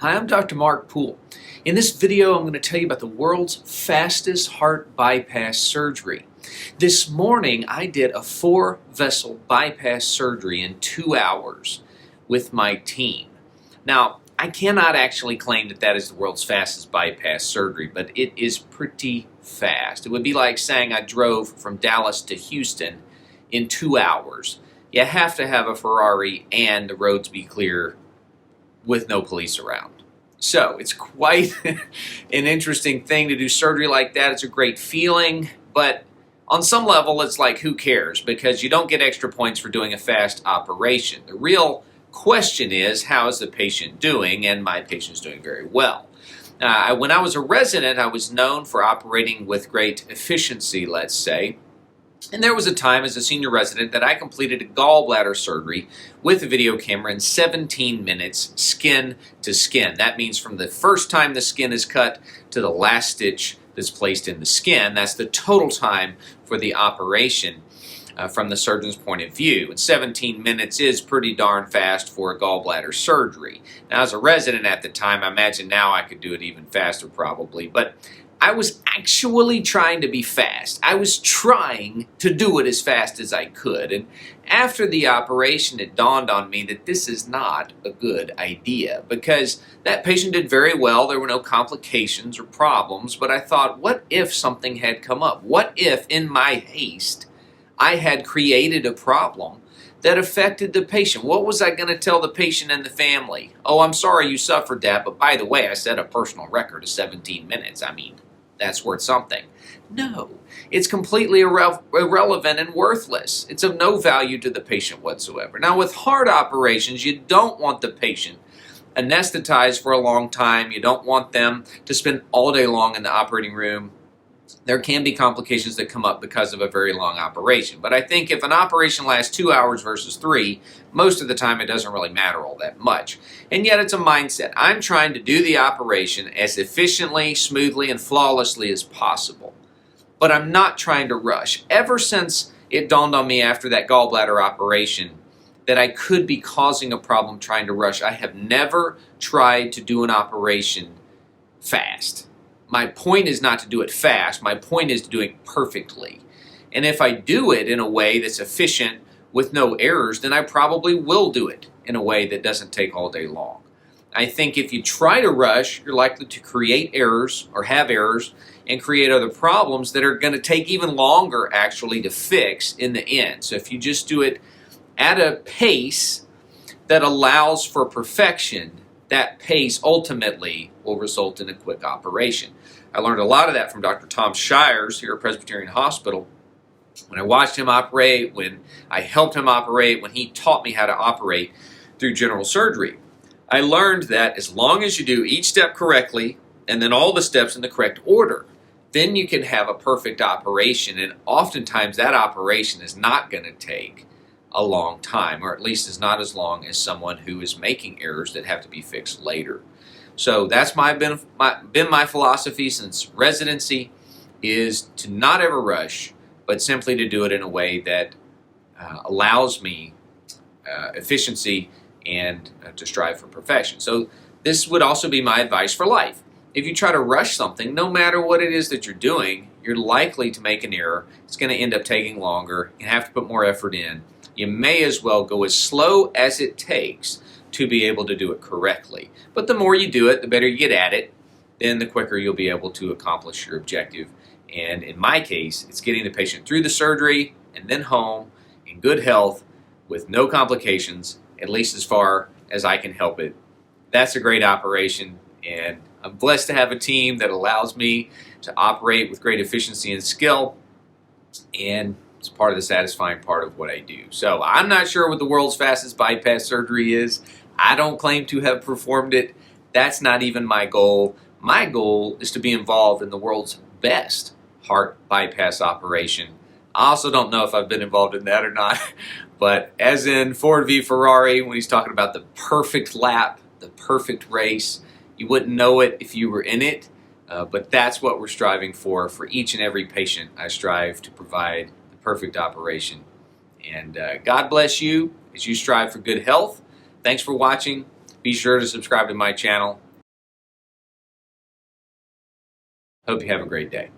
Hi, I'm Dr. Mark Poole. In this video, I'm going to tell you about the world's fastest heart bypass surgery. This morning, I did a 4-vessel bypass surgery in 2 hours with my team. Now, I cannot actually claim that that is the world's fastest bypass surgery, but it is pretty fast. It would be like saying I drove from Dallas to Houston in 2 hours. You have to have a Ferrari and the roads be clear with no police around. So it's quite an interesting thing to do surgery like that. It's a great feeling, but on some level it's like, who cares? Because you don't get extra points for doing a fast operation. The real question is, how is the patient doing? And my patient's doing very well. When I was a resident, I was known for operating with great efficiency, let's say. And there was a time as a senior resident that I completed a gallbladder surgery with a video camera in 17 minutes, skin to skin. That means from the first time the skin is cut to the last stitch that's placed in the skin. That's the total time for the operation from the surgeon's point of view. And 17 minutes is pretty darn fast for a gallbladder surgery. Now, as a resident at the time, I imagine now I could do it even faster probably, but I was actually trying to be fast. I was trying to do it as fast as I could. And after the operation, it dawned on me that this is not a good idea because that patient did very well. There were no complications or problems. But I thought, what if something had come up? What if in my haste I had created a problem that affected the patient? What was I going to tell the patient and the family? Oh, I'm sorry you suffered that, but by the way, I set a personal record of 17 minutes. I mean, that's worth something. No, it's completely irrelevant and worthless. It's of no value to the patient whatsoever. Now, with heart operations, you don't want the patient anesthetized for a long time. You don't want them to spend all day long in the operating room. There can be complications that come up because of a very long operation. But I think if an operation lasts 2 hours versus 3, most of the time it doesn't really matter all that much. And yet it's a mindset. I'm trying to do the operation as efficiently, smoothly, and flawlessly as possible. But I'm not trying to rush. Ever since it dawned on me after that gallbladder operation that I could be causing a problem trying to rush, I have never tried to do an operation fast. My point is not to do it fast. My point is to do it perfectly. And if I do it in a way that's efficient with no errors, then I probably will do it in a way that doesn't take all day long. I think if you try to rush, you're likely to create errors or have errors and create other problems that are going to take even longer actually to fix in the end. So if you just do it at a pace that allows for perfection, that pace ultimately will result in a quick operation. I learned a lot of that from Dr. Tom Shires here at Presbyterian Hospital. When I watched him operate, when I helped him operate, when he taught me how to operate through general surgery, I learned that as long as you do each step correctly and then all the steps in the correct order, then you can have a perfect operation. And oftentimes that operation is not going to take a long time, or at least is not as long as someone who is making errors that have to be fixed later. So that's been my philosophy since residency, is to not ever rush, but simply to do it in a way that allows me efficiency and to strive for perfection. So this would also be my advice for life. If you try to rush something, no matter what it is that you're doing, you're likely to make an error. It's going to end up taking longer. You have to put more effort in. You may as well go as slow as it takes to be able to do it correctly. But the more you do it, the better you get at it, then the quicker you'll be able to accomplish your objective. And in my case, it's getting the patient through the surgery and then home in good health with no complications, at least as far as I can help it. That's a great operation, and I'm blessed to have a team that allows me to operate with great efficiency and skill, and it's part of the satisfying part of what I do. So I'm not sure what the world's fastest bypass surgery is. I don't claim to have performed it. That's not even my goal. My goal is to be involved in the world's best heart bypass operation. I also don't know if I've been involved in that or not, but as in Ford v Ferrari, when he's talking about the perfect lap, the perfect race, you wouldn't know it if you were in it, but that's what we're striving for each and every patient. I strive to provide the perfect operation. And God bless you as you strive for good health. Thanks for watching. Be sure to subscribe to my channel Hope you have a great day.